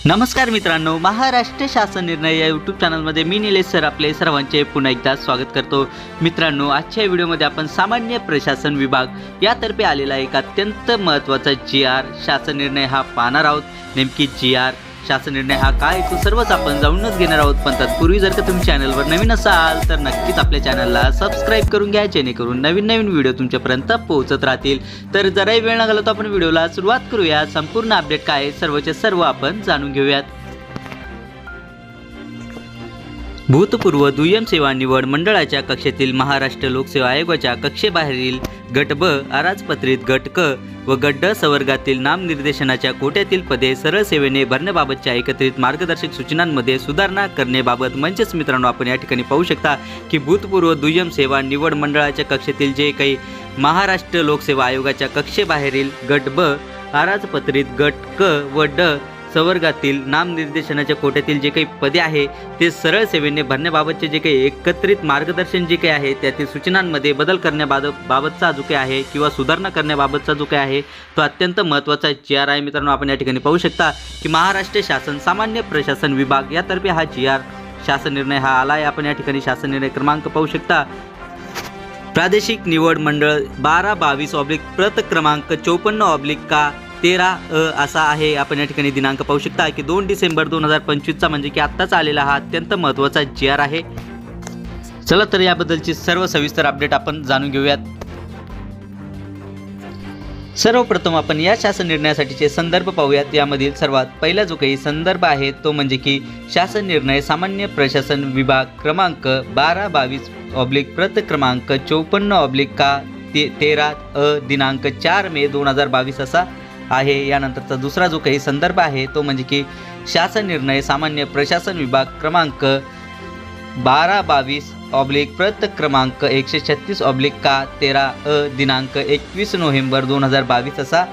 नमस्कार मित्रांनो, महाराष्ट्र शासन निर्णय या यूट्यूब चॅनलमध्ये मी निलेश सर आपले सर्वांचे पुन्हा एकदा स्वागत करतो। मित्रांनो, आजच्या व्हिडिओमध्ये आपण सामान्य प्रशासन विभाग यातर्फे आलेला एक अत्यंत महत्त्वाचा GR शासन निर्णय हा पाहणार आहोत। नेमकी GR शासन निर्णय हा काय तो सर्वच आपण जाणूनच घेणार आहोत। पण तत्पूर्वी जर का तुम्ही चॅनलवर नवीन असाल तर नक्कीच आपल्या चॅनलला सबस्क्राइब करून घ्या, जेणेकरून नवीन व्हिडिओ तुमच्यापर्यंत पोहोचत राहतील। तर जराही वेळ न घालवता आपण व्हिडिओला सुरुवात करूया। संपूर्ण अपडेट काय आहे सर्वचे सर्व आपण जाणून घेऊयात। भूतपूर्व दुय्यम सेवा निवड मंडळाच्या कक्षेतील महाराष्ट्र लोकसेवा आयोगाच्या कक्षेबाहेरील गट ब अराजपत्रित गट क व गट ड संवर्गातील नामनिर्देशनाच्या कोट्यातील पदे सरळ सेवेने भरण्याबाबतच्या एकत्रित मार्गदर्शक सूचनांमध्ये सुधारणा करण्याबाबत म्हणजेच मित्रांनो आपण या ठिकाणी पाहू शकता की भूतपूर्व दुय्यम सेवा निवड मंडळाच्या कक्षेतील जे काही महाराष्ट्र लोकसेवा आयोगाच्या कक्षेबाहेरील गट ब अराजपत्रित गट क व ड संवर्गातील नामनिर्देशनाच्या कोट्यातील जे काही पदे आहे ते सरळ सेवेने भरण्याबाबतचे जे काही एकत्रित मार्गदर्शन जे काही आहे त्यातील सूचनांमध्ये बदल करण्याबाबतचा जो काही आहे किंवा सुधारणा करण्याबाबतचा जो काही आहे तो अत्यंत महत्त्वाचा GR आहे। मित्रांनो, आपण या ठिकाणी पाहू शकता की महाराष्ट्र शासन सामान्य प्रशासन विभाग यातर्फे हा GR शासन निर्णय हा आला आहे। आपण या ठिकाणी शासन निर्णय क्रमांक पाहू शकता। प्रादेशिक निवड मंडळ 1222 प्रत क्रमांक 54 13 असा आहे। आपण या ठिकाणी दिनांक पाहू शकता की 2 डिसेंबर 2025 म्हणजे की आत्ताच आलेला हा अत्यंत महत्त्वाचा GR आहे। चला तर याबद्दलची सर्व सविस्तर अपडेट आपण जाणून घेऊयात। सर्वप्रथम आपण या शासन निर्णयासाठीचे संदर्भ पाहूयात। यामधील सर्वात पहिला जो काही संदर्भ आहे तो म्हणजे की शासन निर्णय सामान्य प्रशासन विभाग क्रमांक 1222 प्रत क्रमांक 54/13 दिनांक 4 मे 2022 असा आहे। यानंतरचा दुसरा जो काही संदर्भ आहे तो म्हणजे की शासन निर्णय सामान्य प्रशासन विभाग क्रमांक 1222 प्रत क्रमांक 136/13 दिनांक 21 नोव्हेंबर 2022 असा।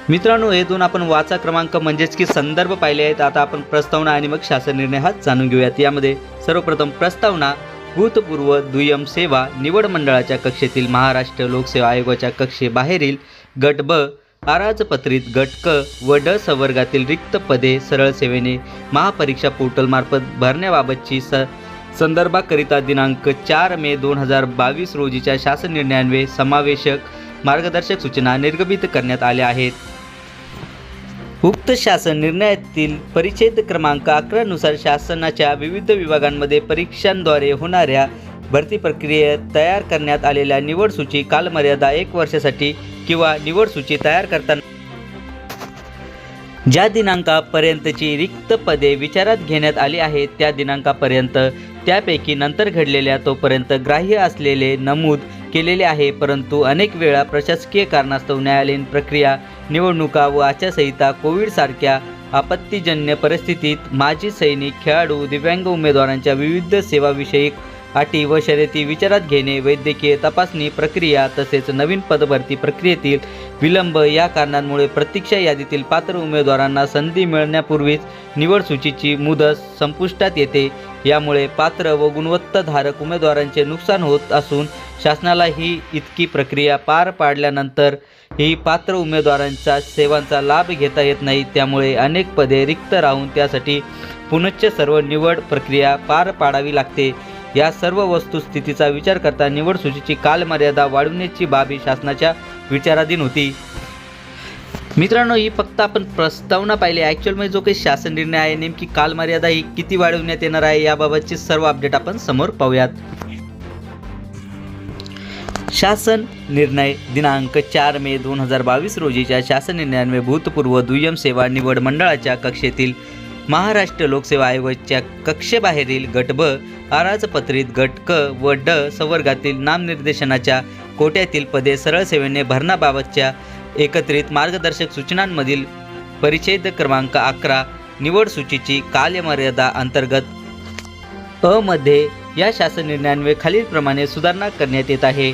मित्रांनो, हे दोन आपण वाचा क्रमांक म्हणजेच की संदर्भ पाहिले आहेत। आता आपण प्रस्तावना आणि मग शासन निर्णय हा जाणून घेऊयात। यामध्ये सर्वप्रथम प्रस्तावना भूतपूर्व दुय्यम सेवा निवड मंडळाच्या कक्षेतील महाराष्ट्र लोकसेवा आयोगाच्या कक्षेबाहेरील गट ब अराजपत्रित गट क व ड संवर्गातील रिक्त पदे सरळ सेवेने महापरीक्षा पोर्टलमार्फत भरण्याबाबतची संदर्भाकरिता दिनांक 4 मे 2022 रोजीच्या शासन निर्णयान्वये समावेशक मार्गदर्शक सूचना निर्गमित करण्यात आल्या आहेत। उक्त शासन निर्णयातील परिच्छेद क्रमांक 11 नुसार शासनाच्या विविध विभागांमध्ये परीक्षांद्वारे होणाऱ्या भरती प्रक्रियेत तयार करण्यात आलेल्या निवड सूची कालमर्यादा 1 वर्षासाठी किंवा निवड सूची तयार करताना ज्या दिनांकापर्यंतची रिक्त पदे विचारात घेण्यात आली आहेत त्या दिनांकापर्यंत त्यापैकी नंतर घडलेल्या तोपर्यंत ग्राह्य असलेले नमूद केलेले आहे। परंतु अनेक वेळा प्रशासकीय कारणास्तव न्यायालयीन प्रक्रिया, निवडणुका व आचारसंहिता, कोविड सारख्या आपत्तीजन्य परिस्थितीत माजी सैनिक, खेळाडू, दिव्यांग उमेदवारांच्या विविध सेवाविषयक अटी व शर्यती विचारात घेणे, वैद्यकीय तपासणी प्रक्रिया तसेच नवीन पदभरती प्रक्रियेतील विलंब या कारणांमुळे प्रतीक्षा यादीतील पात्र उमेदवारांना संधी मिळण्यापूर्वीच निवड सूचीची मुदत संपुष्टात येते। यामुळे पात्र व गुणवत्ताधारक उमेदवारांचे नुकसान होत असून शासनाला ही इतकी प्रक्रिया पार पाडल्यानंतर ही पात्र उमेदवारांच्या सेवांचा लाभ घेता येत नाही। त्यामुळे अनेक पदे रिक्त राहून त्यासाठी पुनश्च सर्व निवड प्रक्रिया पार पाडावी लागते। या सर्व वस्तुस्थितीचा विचार करता निवड सूचीची कालमर्यादा वाढवण्याची बाब ही शासनाच्या विचाराधीन होती। मित्रांनो, ही फक्त आपण प्रस्तावना पाहिली। ॲक्च्युअलमध्ये जो काही शासन निर्णय आहे नेमकी कालमर्यादा ही किती वाढवण्यात येणार आहे याबाबतचे सर्व अपडेट आपण समोर पाहूयात। शासन निर्णय दिनांक 4 मे 2022 रोजीच्या शासन निर्णयान्वये भूतपूर्व दुय्यम सेवा निवड मंडळाच्या कक्षेतील महाराष्ट्र लोकसेवा आयोगाच्या कक्षेबाहेरील गट ब अराजपत्रित गट क व ड संवर्गातील नामनिर्देशनाच्या कोट्यातील पदे सरळ सेवेने भरण्याबाबतच्या एकत्रित मार्गदर्शक सूचनांमधील परिच्छेद क्रमांक 11 निवड सूचीची कालमर्यादा अंतर्गत अ मध्ये या शासन निर्णयान्वये खालीलप्रमाणे सुधारणा करण्यात येत आहे।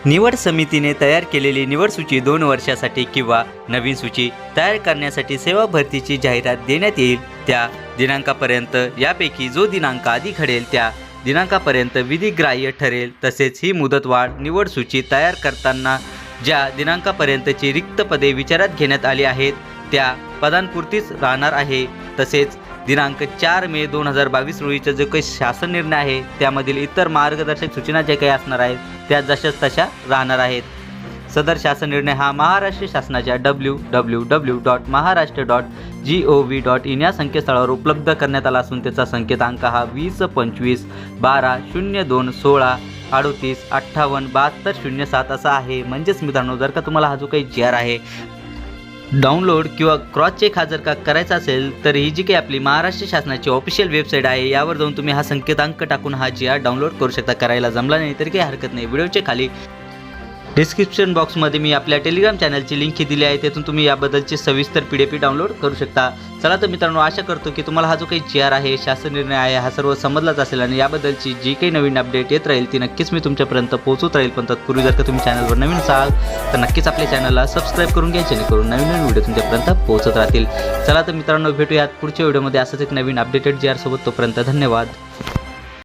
निवड समितीने तयार केलेली निवड सूची 2 वर्षासाठी किंवा नवीन सूची तयार करण्यासाठी सेवा भरतीची जाहिरात देण्यात येईल त्या दिनांकापर्यंत यापैकी जो दिनांक आधी घडेल त्या दिनांकापर्यंत विधिग्राह्य ठरेल। तसेच ही मुदतवाढ निवड सूची तयार करताना ज्या दिनांकापर्यंतची रिक्त पदे विचारात घेण्यात आली आहेत त्या पदांपुरतीच राहणार आहे. तसेच दिनांक 4 मे 2022 रोजीचा जो काही शासन निर्णय आहे त्यामधील इतर मार्गदर्शक सूचना जे काही असणार आहेत त्या जशाच तशा राहणार आहेत. सदर शासन निर्णय हा महाराष्ट्र शासनाच्या www.maharashtra.gov.in या संकेतस्थळावर उपलब्ध करण्यात आला असून त्याचा संकेतांक हा 20/25/12/02/38/58/7207 असा आहे. म्हणजेच मित्रांनो, जर का तुम्हाला हा जो काही GR आहे डाउनलोड किंवा क्रॉस चेक हा जर का करायचा असेल तर ही जी काही आपली महाराष्ट्र शासनाची ऑफिशियल वेबसाईट आहे यावर जाऊन तुम्ही हा संकेतांक टाकून हा GR डाउनलोड करू शकता. करायला जमला नाही तरी काही हरकत नाही. व्हिडिओच्या खाली डिस्क्रिप्शन बॉक्समध्ये मी आपल्या टेलिग्राम चॅनलची लिंक ही दिली आहे, त्यातून तुम्ही याबद्दलची सविस्तर PDF डाउनलोड करू शकता. चला तर मित्रांनो, आशा करतो की तुम्हाला हा जो काही GR आहे, शासन निर्णय आहे, हा सर्व समजलाच असेल आणि याबद्दलची जी काही नवीन अपडेट येत राहील ती नक्कीच मी तुमच्यापर्यंत पोहोचवत राहील. पण तत्पूर्वी जर का तुम्ही चॅनलवर नवीन असाल तर नक्कीच आपल्या चॅनलला सबस्क्राईब करून घ्या, जेणेकरून नवीन नवीन व्हिडिओ तुमच्यापर्यंत पोहोचत राहतील. चला तर मित्रांनो, भेटूयात पुढच्या व्हिडिओमध्ये असंच एक नवीन अपडेटेड GR सोबत. तोपर्यंत धन्यवाद.